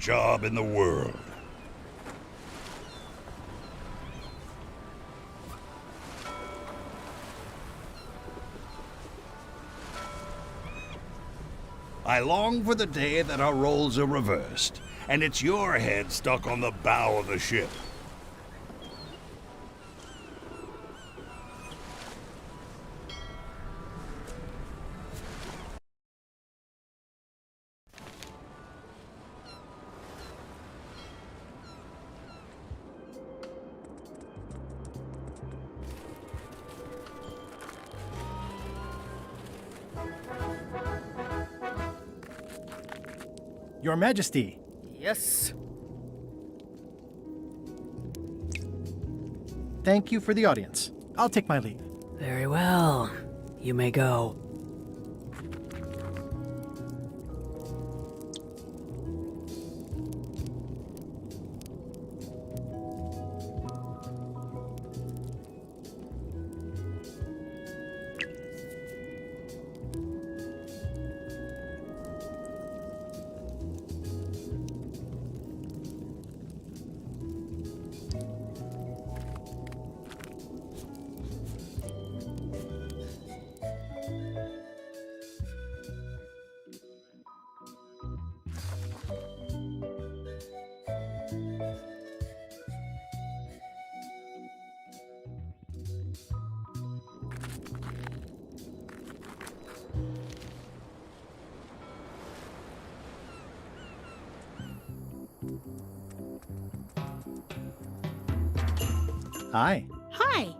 job in the world. I long for the day that our roles are reversed, and it's your head stuck on the bow of the ship. Your Majesty. Yes. Thank you for the audience. I'll take my leave. Very well. You may go. Hi. Hi.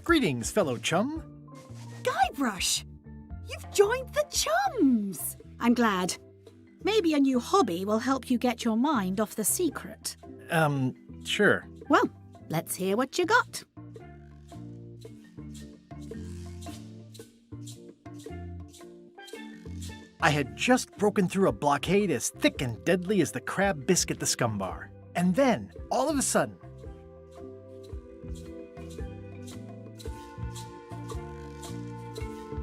Greetings, fellow chum. Guybrush, you've joined the Chums. I'm glad. Maybe a new hobby will help you get your mind off the secret. Sure. Well, let's hear what you got. I had just broken through a blockade as thick and deadly as the crab biscuit the scumbar. And then, all of a sudden,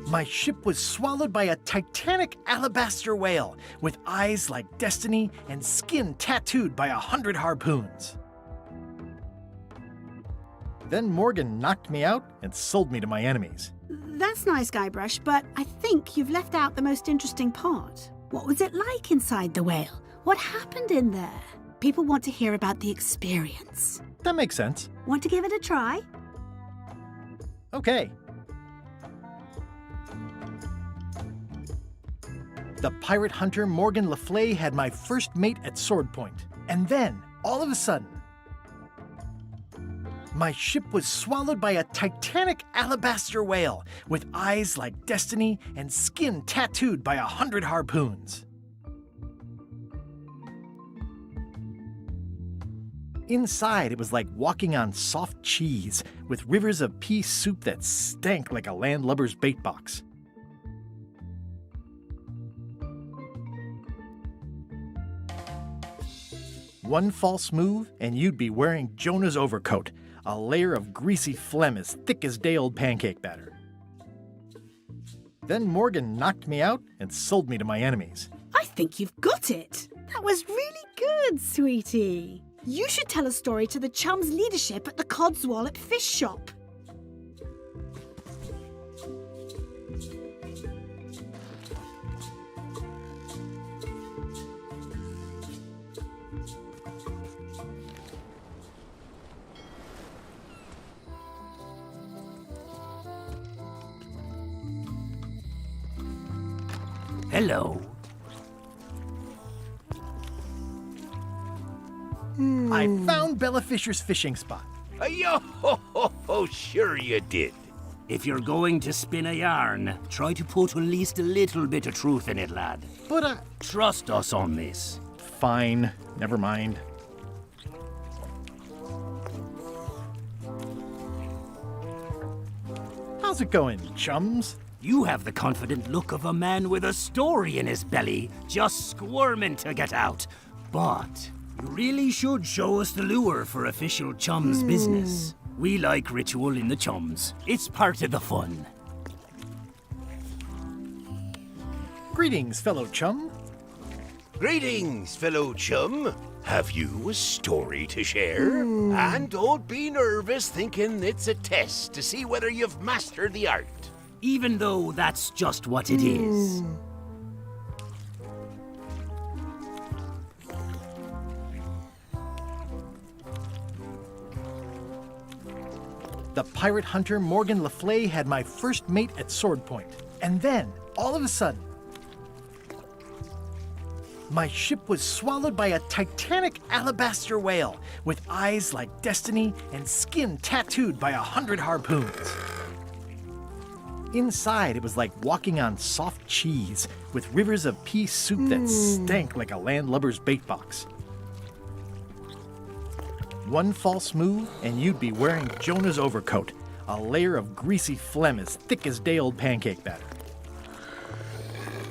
my ship was swallowed by a titanic alabaster whale with eyes like destiny and skin tattooed by 100 harpoons. Then Morgan knocked me out and sold me to my enemies. That's nice, Guybrush, but I think you've left out the most interesting part. What was it like inside the whale? What happened in there? People want to hear about the experience. That makes sense. Want to give it a try? Okay. The pirate hunter Morgan Le Fay had my first mate at sword point. And then, all of a sudden, my ship was swallowed by a titanic alabaster whale with eyes like destiny and skin tattooed by 100 harpoons. Inside, it was like walking on soft cheese with rivers of pea soup that stank like a landlubber's bait box. One false move, and you'd be wearing Jonah's overcoat, a layer of greasy phlegm as thick as day-old pancake batter. Then Morgan knocked me out and sold me to my enemies. I think you've got it. That was really good, sweetie. You should tell a story to the Chums' leadership at the Codswallop Fish Shop. Hello. I found Bella Fisher's fishing spot. Yo, sure you did. If you're going to spin a yarn, try to put at least a little bit of truth in it, lad. But, Trust us on this. fine. Never mind. How's it going, chums? You have the confident look of a man with a story in his belly, just squirming to get out. But you really should show us the lure for official chum's business. We like ritual in the chums. It's part of the fun. Greetings, fellow chum. Greetings, fellow chum. Have you a story to share? And don't be nervous thinking it's a test to see whether you've mastered the art. Even though that's just what it is. The pirate hunter Morgan Le Fay had my first mate at sword point. And then, all of a sudden, my ship was swallowed by a titanic alabaster whale with eyes like destiny and skin tattooed by 100 harpoons. Inside, it was like walking on soft cheese with rivers of pea soup that stank like a landlubber's bait box. One false move, and you'd be wearing Jonah's overcoat, a layer of greasy phlegm as thick as day-old pancake batter.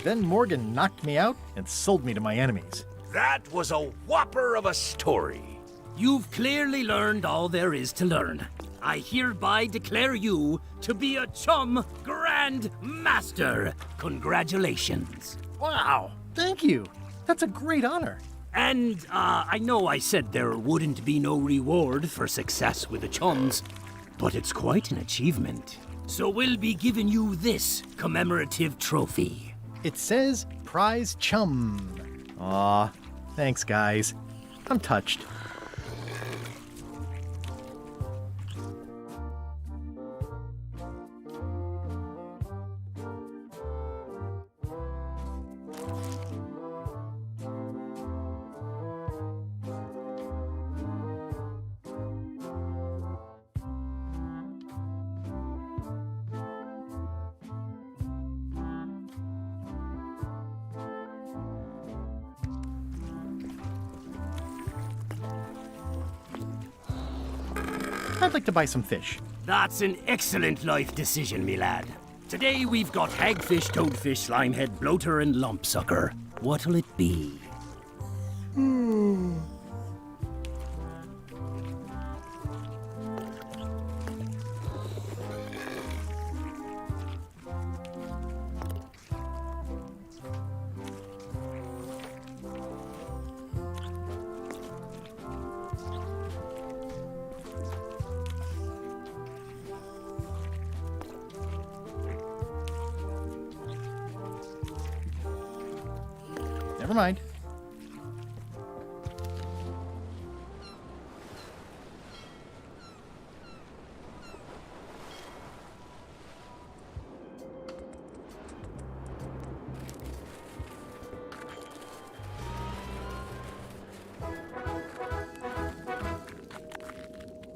Then Morgan knocked me out and sold me to my enemies. That was a whopper of a story. You've clearly learned all there is to learn. I hereby declare you to be a chum grand master. Congratulations. Wow, thank you. That's a great honor. And I know I said there wouldn't be no reward for success with the chums, but it's quite an achievement. So we'll be giving you this commemorative trophy. It says prize chum. Aw, thanks guys. I'm touched. I'd like to buy some fish. That's an excellent life decision, me lad. Today we've got hagfish, toadfish, slimehead, bloater, and lumpsucker. What'll it be? Never mind.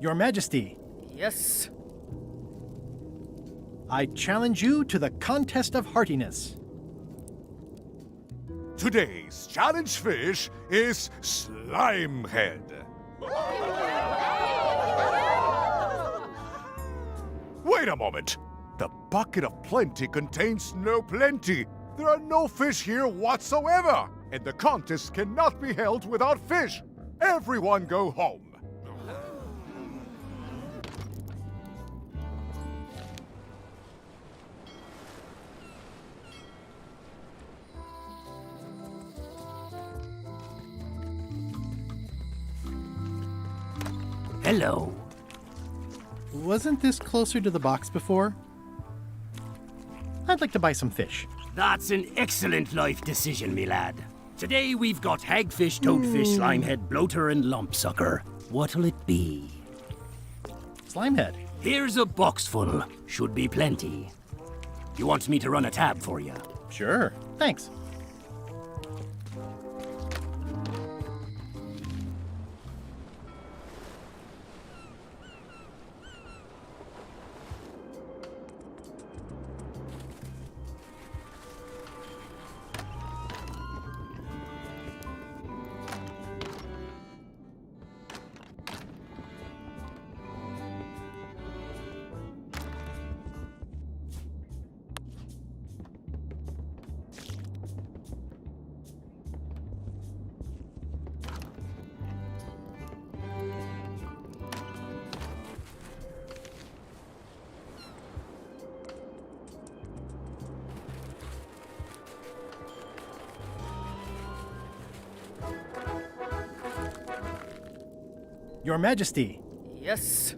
Your Majesty, Yes. I challenge you to the contest of heartiness. Today's challenge fish is Slimehead. Wait a moment. The bucket of plenty contains no plenty. There are no fish here whatsoever, and the contest cannot be held without fish. Everyone go home. Hello. Wasn't this closer to the box before? I'd like to buy some fish. That's an excellent life decision, me lad. Today we've got hagfish, toadfish, slimehead, bloater, and lumpsucker. What'll it be? Slimehead. Here's a box full. Should be plenty. You want me to run a tab for you? Sure. Thanks. Your Majesty. Yes.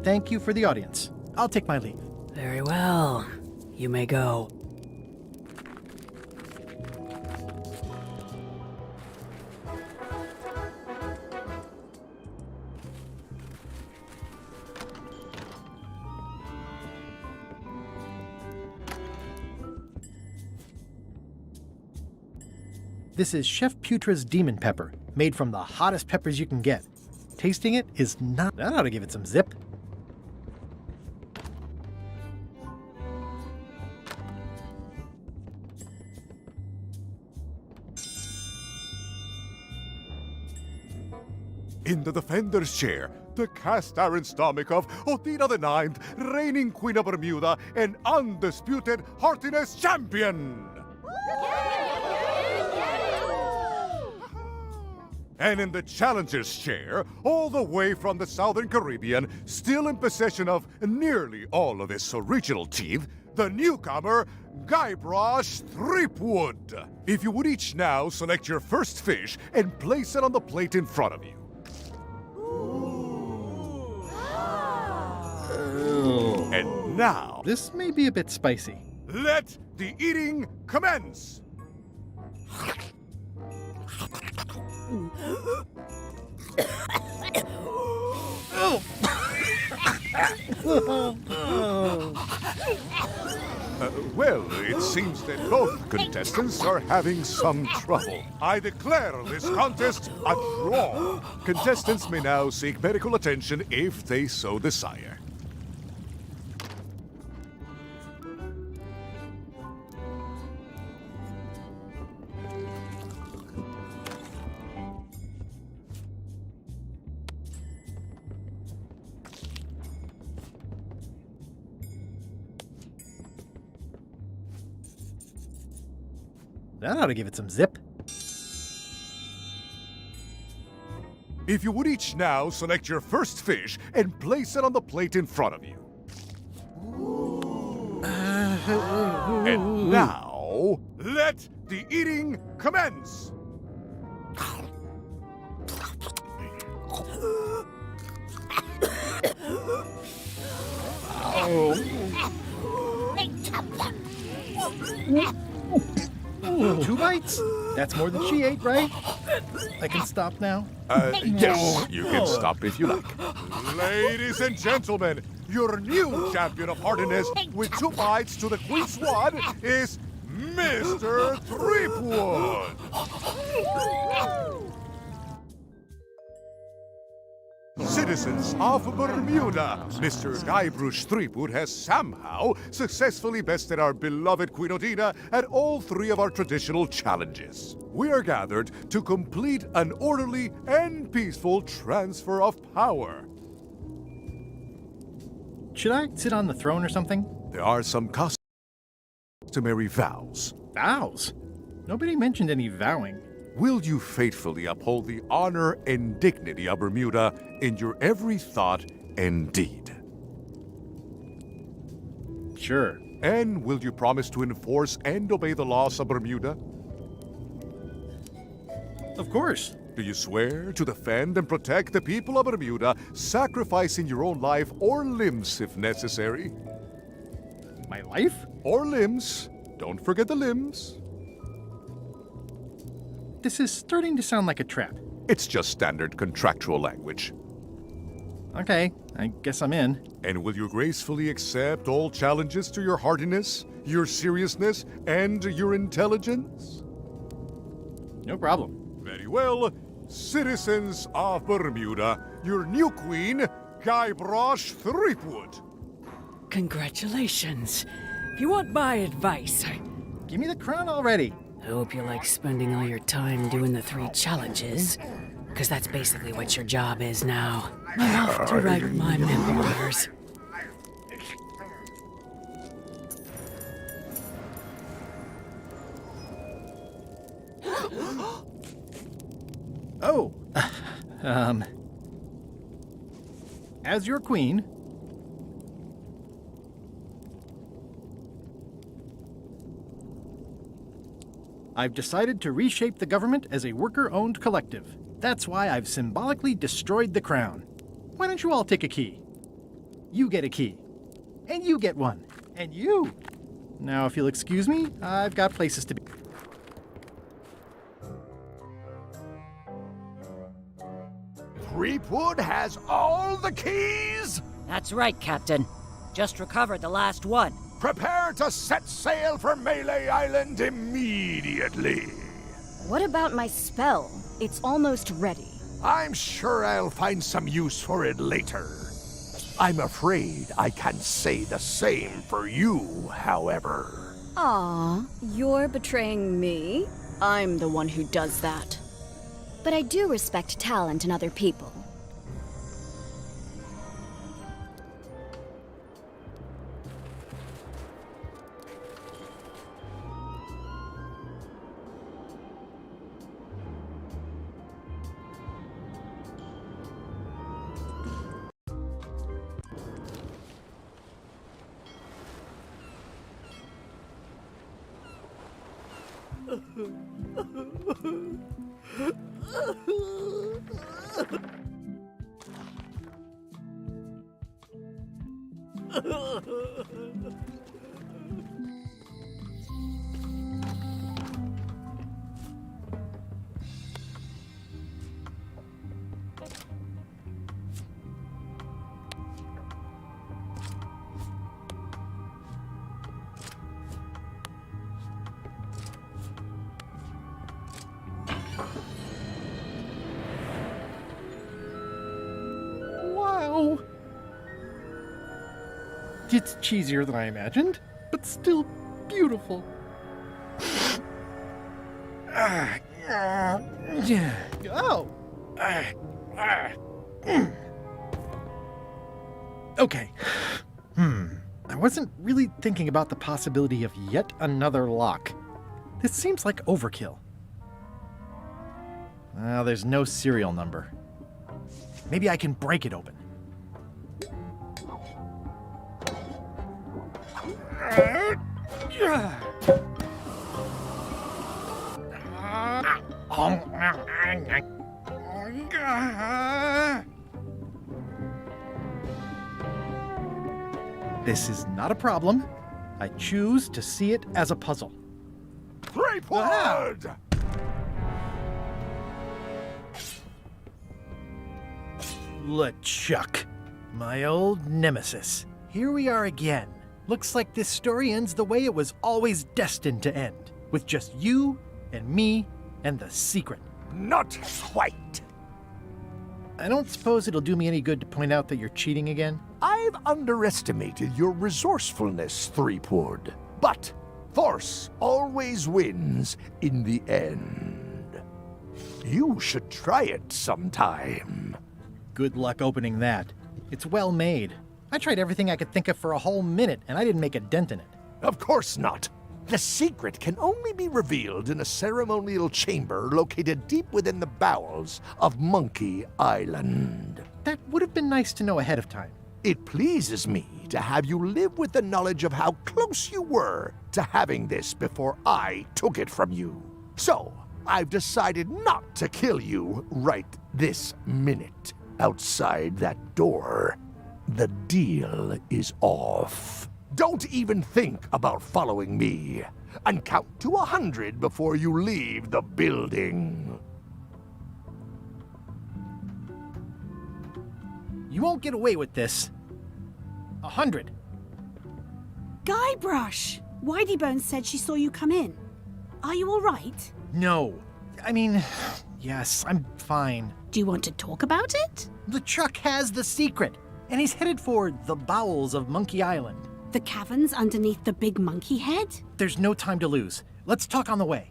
Thank you for the audience. I'll take my leave. Very well. You may go. This is Chef Putra's Demon Pepper, made from the hottest peppers you can get. Tasting it is not... That ought to give it some zip. In the defender's chair, the cast iron stomach of Otina the Ninth, reigning Queen of Bermuda and undisputed heartiness champion! And in the challenger's chair, all the way from the Southern Caribbean, still in possession of nearly all of his original teeth, the newcomer, Guybrush Threepwood. If you would each now select your first fish and place it on the plate in front of you. And now, This may be a bit spicy. let the eating commence! Well, it seems that both contestants are having some trouble. I declare this contest a draw. Contestants may now seek medical attention if they so desire. That ought to give it some zip. If you would each now select your first fish and place it on the plate in front of you. And now, let the eating commence! Two bites? That's more than she ate, right? I can stop now? Yes, you can stop if you like. Ladies and gentlemen, your new champion of hardiness with 2 bites to the Queen's Swad is Mr. Threepwood! Citizens of Bermuda, Mr. Guybrush Threepwood has somehow successfully bested our beloved Queen Otina at all 3 of our traditional challenges. We are gathered to complete an orderly and peaceful transfer of power. Should I sit on the throne or something? There are some customary vows. Vows? Nobody mentioned any vowing. Will you faithfully uphold the honor and dignity of Bermuda in your every thought and deed? Sure. And will you promise to enforce and obey the laws of Bermuda? Of course. Do you swear to defend and protect the people of Bermuda, sacrificing your own life or limbs if necessary? My life? Or limbs. Don't forget the limbs. This is starting to sound like a trap. It's just standard contractual language. Okay, I guess I'm in. And will you gracefully accept all challenges to your hardiness, your seriousness, and your intelligence? No problem. Very well. Citizens of Bermuda, your new queen, Guybrush Threepwood. Congratulations. If you want my advice, Give me the crown already. I hope you like spending all your time doing the 3 challenges. Because that's basically what your job is now. I'm off to write my memoirs. Oh, as your queen, I've decided to reshape the government as a worker-owned collective. That's why I've symbolically destroyed the crown. Why don't you all take a key? You get a key. And you get one. And you. Now, if you'll excuse me, I've got places to be. Threepwood has all the keys? That's right, Captain. Just recovered the last one. Prepare to set sail for Melee Island immediately. What about my spell? It's almost ready. I'm sure I'll find some use for it later. I'm afraid I can't say the same for you, however. Aw, you're betraying me? I'm the one who does that. But I do respect talent in other people. Wow. It's cheesier than I imagined, but still beautiful. Oh. Okay. I wasn't really thinking about the possibility of yet another lock. This seems like overkill. Well, there's no serial number. Maybe I can break it open. This is not a problem. I choose to see it as a puzzle. Threepwood! LeChuck, my old nemesis. Here we are again. Looks like this story ends the way it was always destined to end, with just you and me and the secret. Not quite. I don't suppose it'll do me any good to point out that you're cheating again? I've underestimated your resourcefulness, Threepwood. But force always wins in the end. You should try it sometime. Good luck opening that. It's well made. I tried everything I could think of for a whole minute, and I didn't make a dent in it. Of course not. The secret can only be revealed in a ceremonial chamber located deep within the bowels of Monkey Island. That would have been nice to know ahead of time. It pleases me to have you live with the knowledge of how close you were to having this before I took it from you. So, I've decided not to kill you right this minute. Outside that door, the deal is off. Don't even think about following me, and count to 100 before you leave the building. You won't get away with this. 100. Guybrush! Whiteybones said she saw you come in. Are you all right? No. I mean, yes, I'm fine. Do you want to talk about it? LeChuck has the secret, and he's headed for the bowels of Monkey Island. The caverns underneath the big monkey head? There's no time to lose. Let's talk on the way.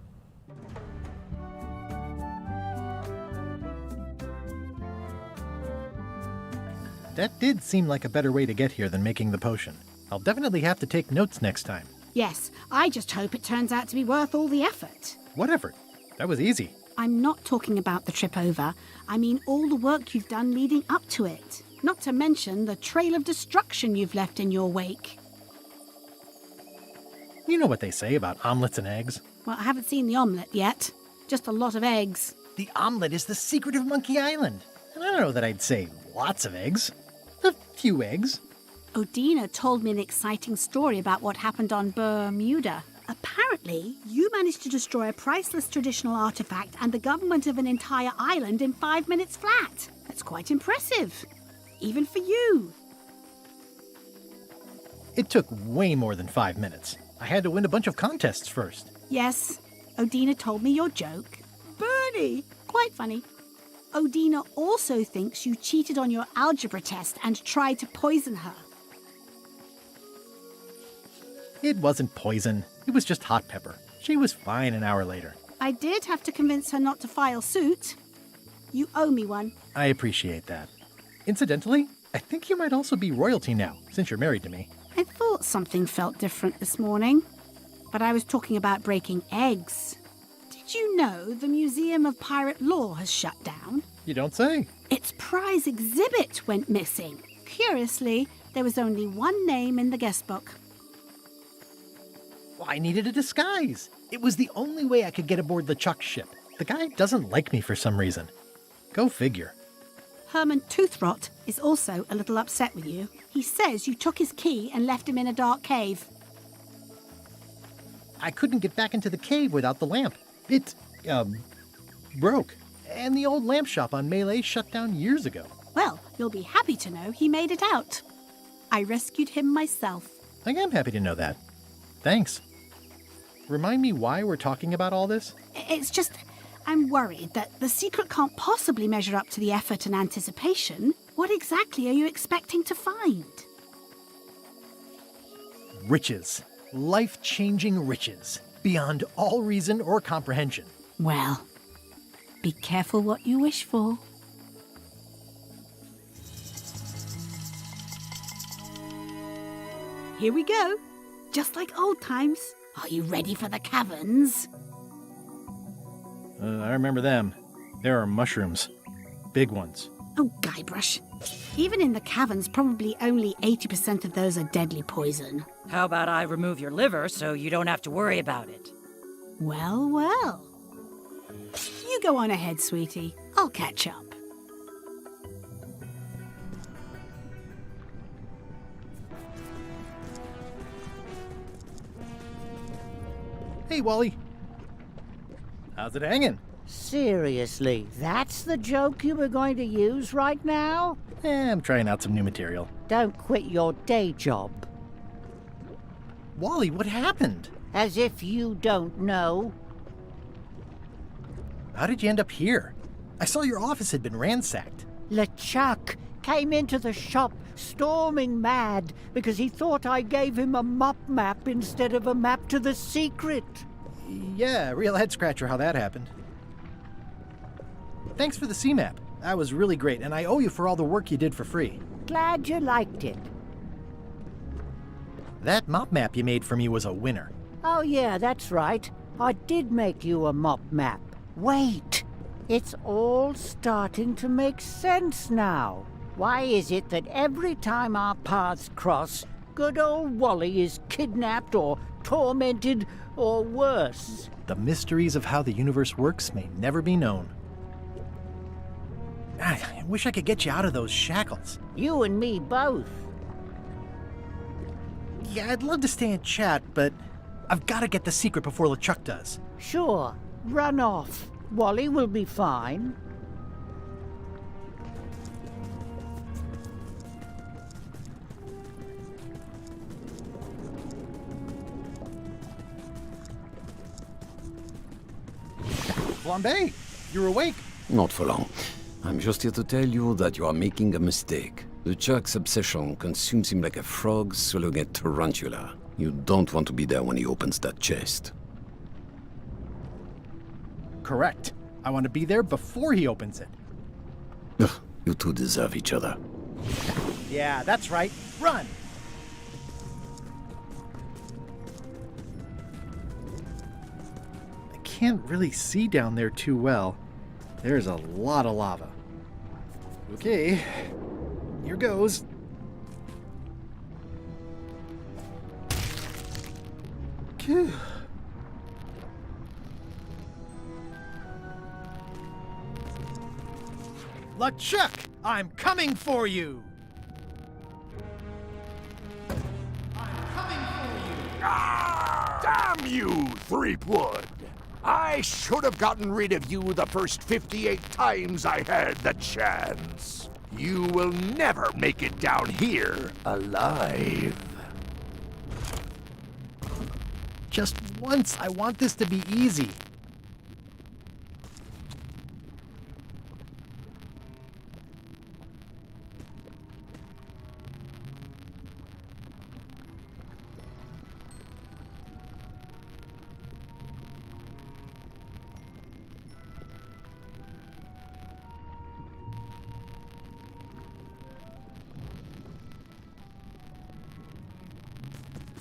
That did seem like a better way to get here than making the potion. I'll definitely have to take notes next time. Yes, I just hope it turns out to be worth all the effort. What effort? That was easy. I'm not talking about the trip over. I mean all the work you've done leading up to it. Not to mention the trail of destruction you've left in your wake. You know what they say about omelets and eggs. Well, I haven't seen the omelette yet. Just a lot of eggs. The omelet is the secret of Monkey Island. And I don't know that I'd say lots of eggs. A few eggs. Odina told me an exciting story about what happened on Bermuda. Apparently, you managed to destroy a priceless traditional artifact and the government of an entire island in 5 minutes flat. That's quite impressive. Even for you. It took way more than 5 minutes. I had to win a bunch of contests first. Yes, Odina told me your joke. Bernie! Quite funny. Odina also thinks you cheated on your algebra test and tried to poison her. It wasn't poison. It was just hot pepper. She was fine an hour later. I did have to convince her not to file suit. You owe me one. I appreciate that. Incidentally, I think you might also be royalty now, since you're married to me. I thought something felt different this morning, but I was talking about breaking eggs. Did you know the Museum of Pirate Lore has shut down? You don't say. Its prize exhibit went missing. Curiously, there was only one name in the guest book. Well, I needed a disguise. It was the only way I could get aboard the Chuck ship. The guy doesn't like me for some reason. Go figure. Herman Toothrot is also a little upset with you. He says you took his key and left him in a dark cave. I couldn't get back into the cave without the lamp. It, broke. And the old lamp shop on Melee shut down years ago. Well, you'll be happy to know he made it out. I rescued him myself. I am happy to know that. Thanks. Remind me why we're talking about all this? It's just, I'm worried that the secret can't possibly measure up to the effort and anticipation. What exactly are you expecting to find? Riches. Life-changing riches. Beyond all reason or comprehension. Well, be careful what you wish for. Here we go. Just like old times. Are you ready for the caverns? I remember them. There are mushrooms. Big ones. Oh, Guybrush. Even in the caverns, probably only 80% of those are deadly poison. How about I remove your liver so you don't have to worry about it? Well, well. You go on ahead, sweetie. I'll catch up. Hey, Wally. How's it hanging? Seriously, that's the joke you were going to use right now? I'm trying out some new material. Don't quit your day job. Wally, what happened? As if you don't know. How did you end up here? I saw your office had been ransacked. LeChuck came into the shop storming mad because he thought I gave him a mop map instead of a map to the secret. Yeah, real head-scratcher how that happened. Thanks for the C-map. That was really great, and I owe you for all the work you did for free. Glad you liked it. That mop map you made for me was a winner. Oh yeah, that's right. I did make you a mop map. Wait, it's all starting to make sense now. Why is it that every time our paths cross, good old Wally is kidnapped or tormented or worse? The mysteries of how the universe works may never be known. I wish I could get you out of those shackles. You and me both. Yeah, I'd love to stay and chat, but I've got to get the secret before LeChuck does. Sure, run off. Wally will be fine. Flambe, you're awake. Not for long. I'm just here to tell you that you are making a mistake. LeChuck's obsession consumes him like a frog swallowing a tarantula. You don't want to be there when he opens that chest. Correct. I want to be there before he opens it. Ugh, you two deserve each other. Yeah, that's right. Run! I can't really see down there too well. There's a lot of lava. Okay, here goes. LeChuck, I'm coming for you! Damn you, Threepwood! I should have gotten rid of you the first 58 times I had the chance. You will never make it down here alive. Just once, I want this to be easy.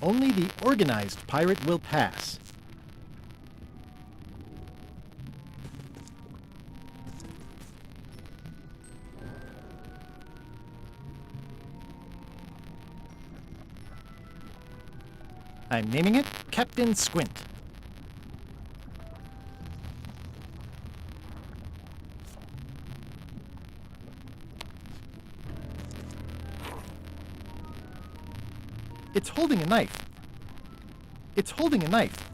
Only the organized pirate will pass. I'm naming it Captain Squint. It's holding a knife. It's holding a knife.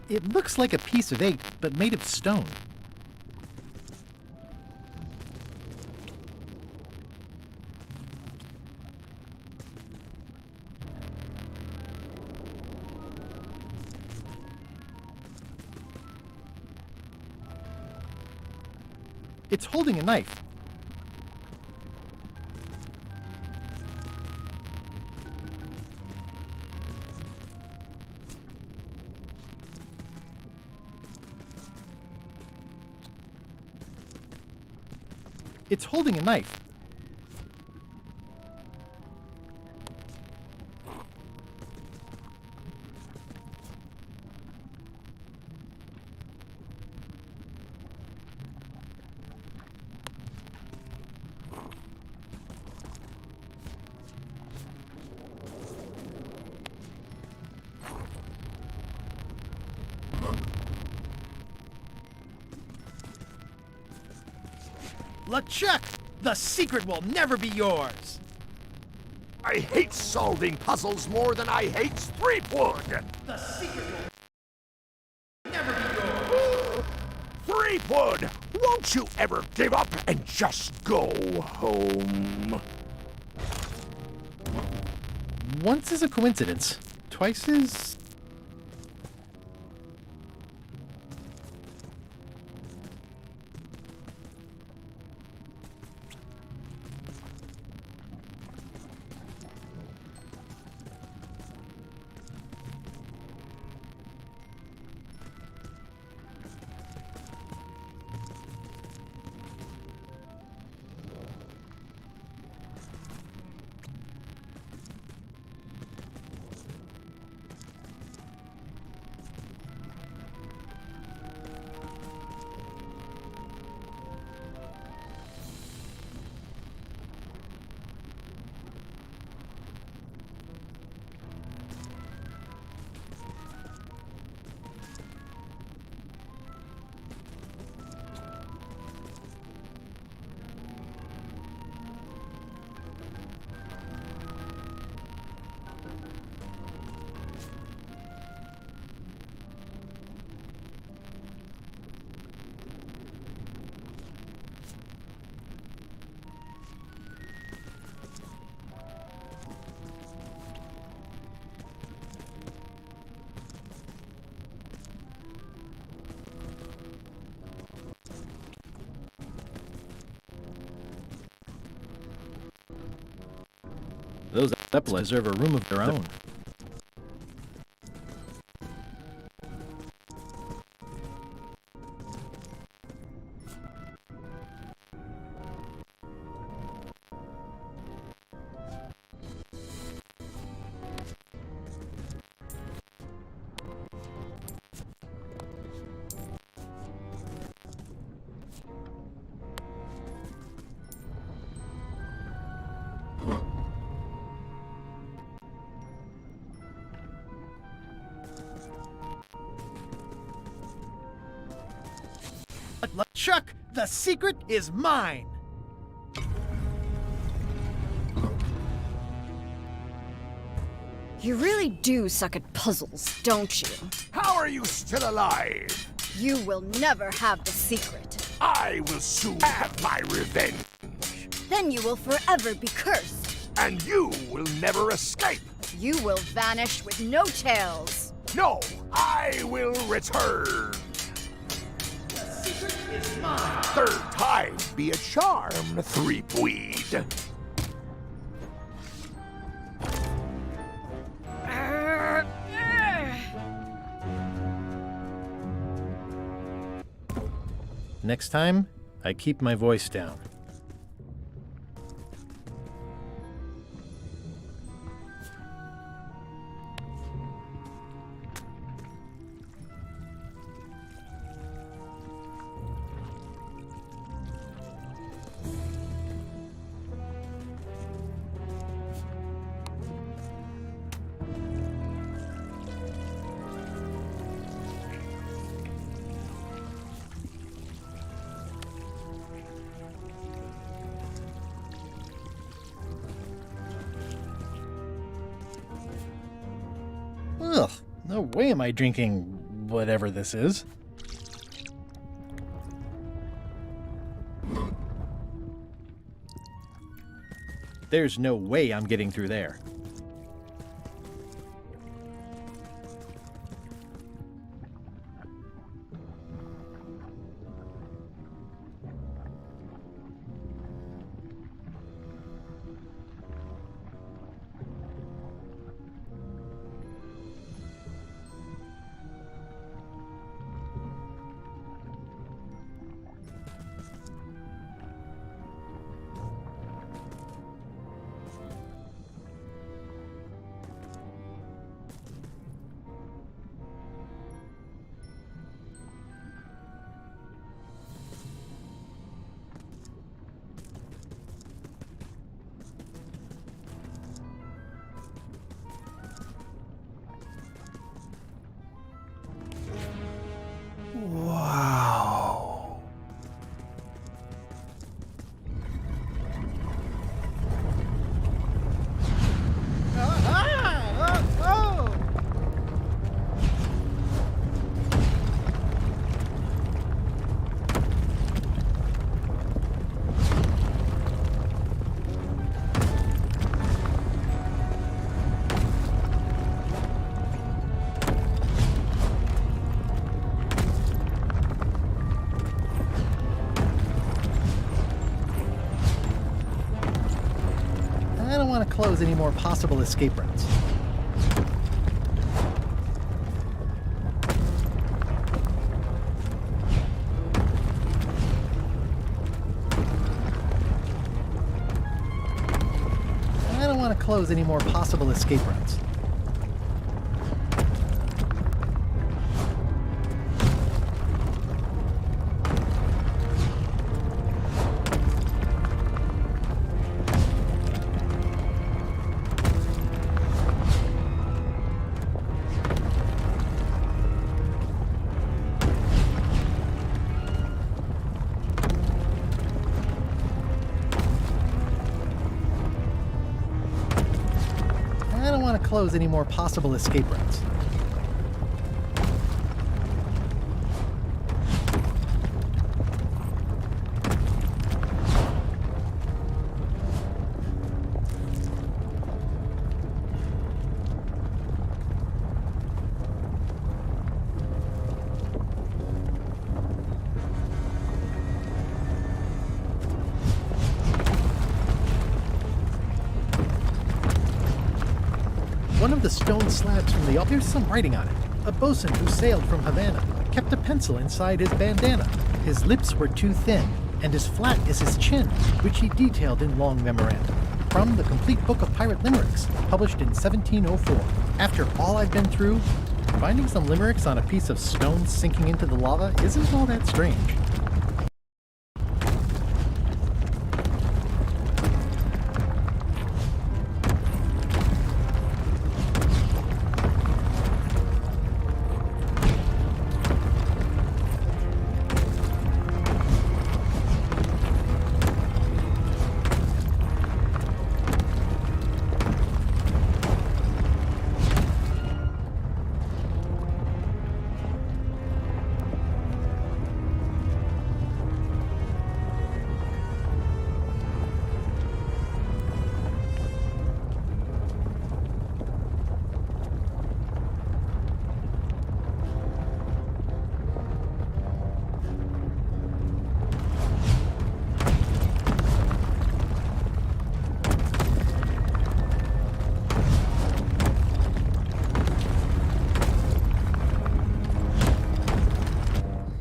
It looks like a piece of eight, but made of stone. It's holding a knife. It's holding a knife. LeChuck! The secret will never be yours! I hate solving puzzles more than I hate Threepwood! The secret will never be yours! Threepwood! Won't you ever give up and just go home? Once is a coincidence. Twice is... Zeppelins deserve a room of their own. Chuck, the secret is mine! You really do suck at puzzles, don't you? How are you still alive? You will never have the secret. I will soon have my revenge. Then you will forever be cursed. And you will never escape. You will vanish with no tails. No, I will return. Third time be a charm, three-weed. Next time, I keep my voice down. Ugh, no way am I drinking whatever this is. There's no way I'm getting through there. Wow. I don't want to close any more possible escape routes. I don't want to close any more possible escape routes. I don't want to close any more possible escape routes. one of the stone slabs from the altar, there's some writing on it. A bosun who sailed from Havana kept a pencil inside his bandana. His lips were too thin, and as flat as his chin, which he detailed in long memoranda. From the Complete Book of Pirate Limericks, published in 1704. After all I've been through, finding some limericks on a piece of stone sinking into the lava isn't all that strange.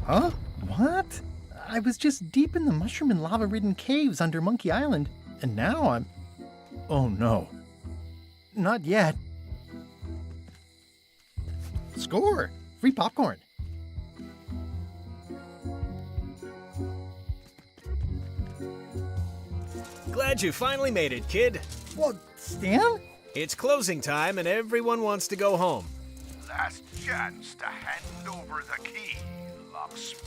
Huh? What? I was just deep in the mushroom and lava-ridden caves under Monkey Island, and now I'm... Oh no. Not yet. Score! Free popcorn. Glad you finally made it, kid. What, Stan? It's closing time and everyone wants to go home. Last chance to hand over the key, locksmith.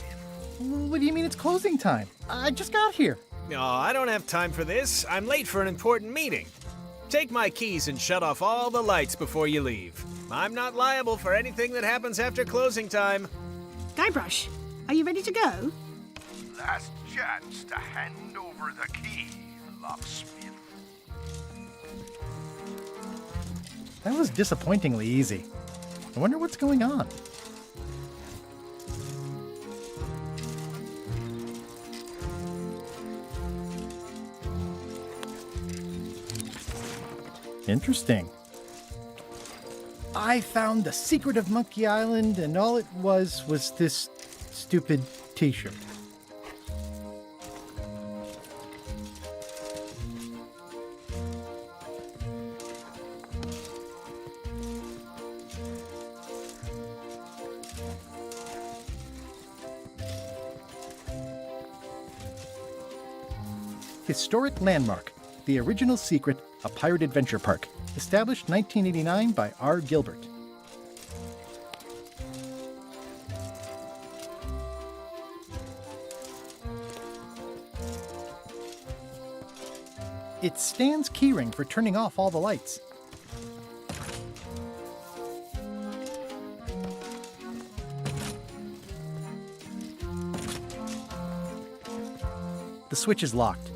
What do you mean it's closing time? I just got here. No, I don't have time for this. I'm late for an important meeting. Take my keys and shut off all the lights before you leave. I'm not liable for anything that happens after closing time. Guybrush, are you ready to go? Last chance to hand over the key, locksmith. That was disappointingly easy. I wonder what's going on. Interesting. I found the secret of Monkey Island, and all it was this stupid t-shirt. Historic landmark, the original secret, a pirate adventure park, established 1989 by R. Gilbert. It's Stan's keyring for turning off all the lights. The switch is locked.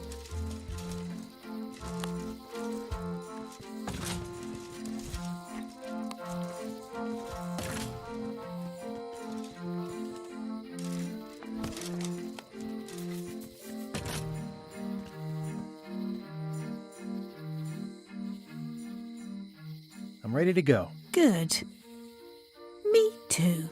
I'm ready to go. Good. Me too.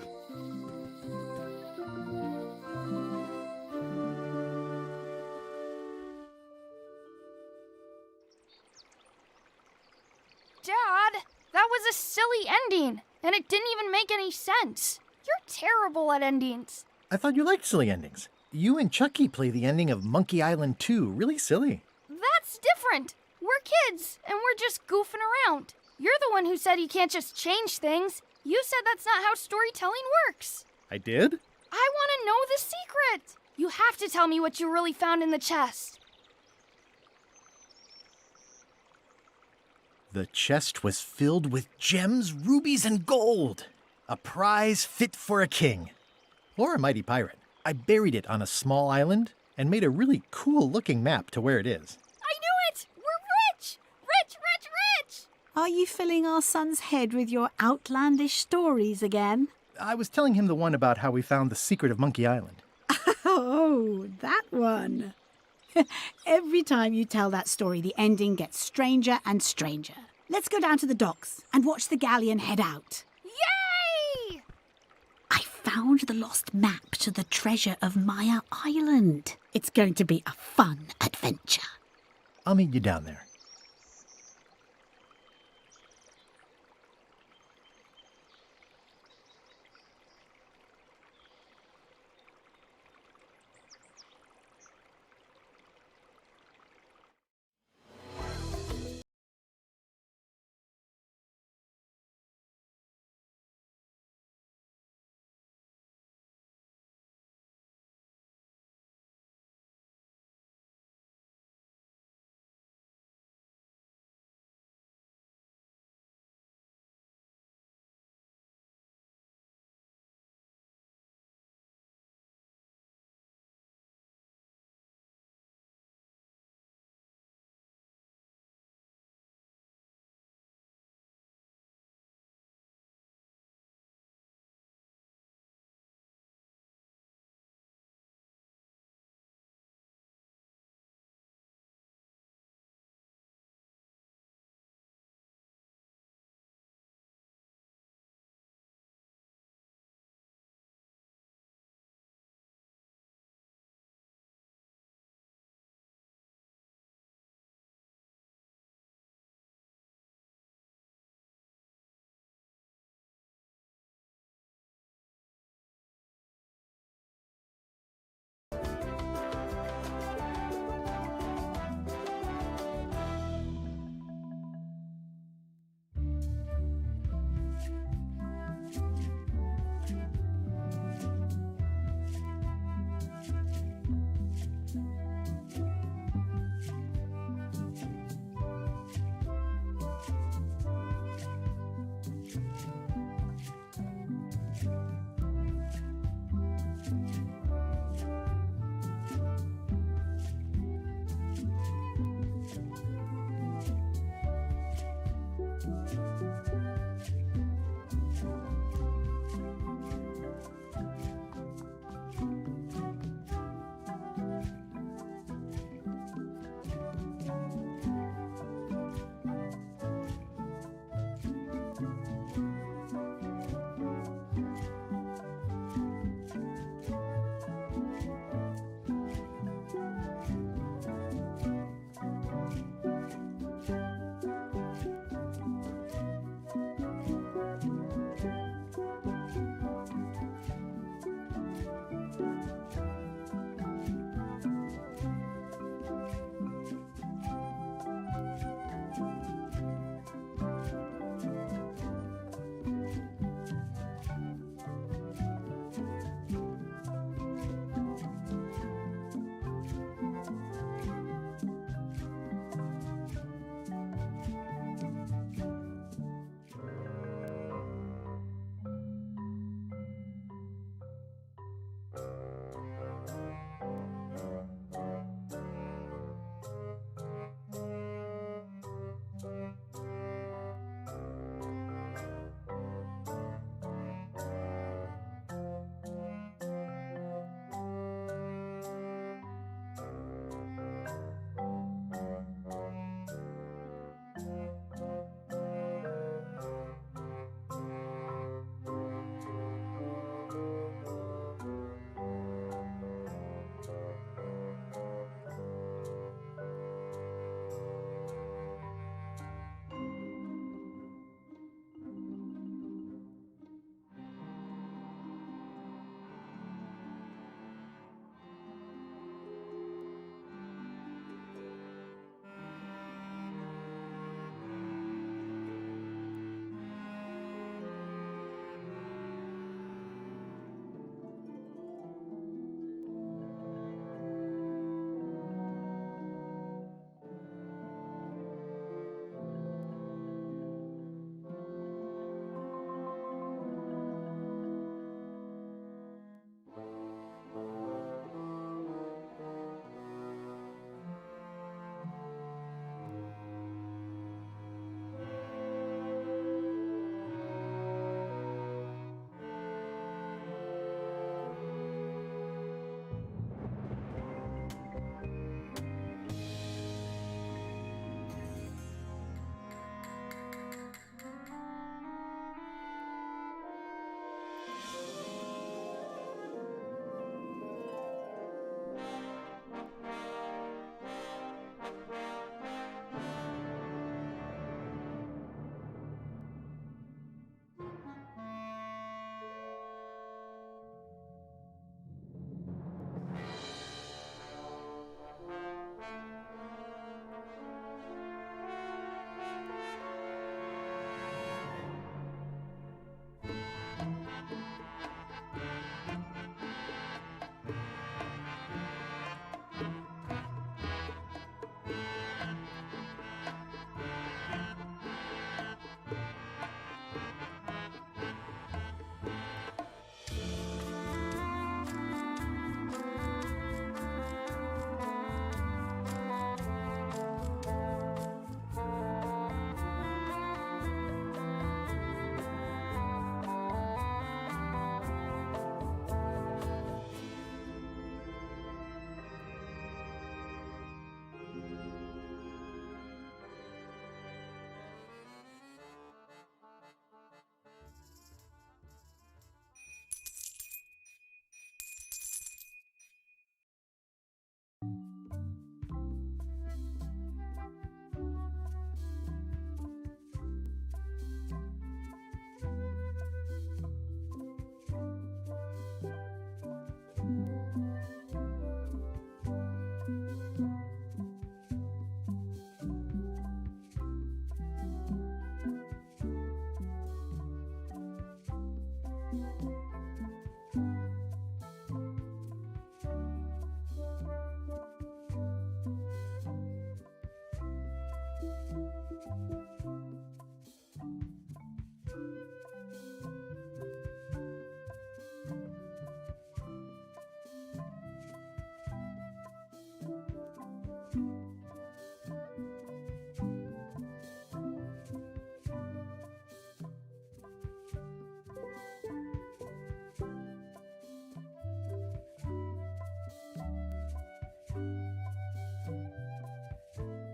Dad, that was a silly ending, and it didn't even make any sense. You're terrible at endings. I thought you liked silly endings. You and Chucky play the ending of Monkey Island 2 really silly. That's different. We're kids, and we're just goofing around. You're the one who said you can't just change things. You said that's not how storytelling works. I did? I want to know the secret. You have to tell me what you really found in the chest. The chest was filled with gems, rubies, and gold. A prize fit for a king. Or a mighty pirate. I buried it on a small island and made a really cool-looking map to where it is. I knew it! We're rich! Rich, rich, rich! Are you filling our son's head with your outlandish stories again? I was telling him the one about how we found the secret of Monkey Island. Oh, that one. Every time you tell that story, the ending gets stranger and stranger. Let's go down to the docks and watch the galleon head out. Yay! I found the lost map to the treasure of Maya Island. It's going to be a fun adventure. I'll meet you down there.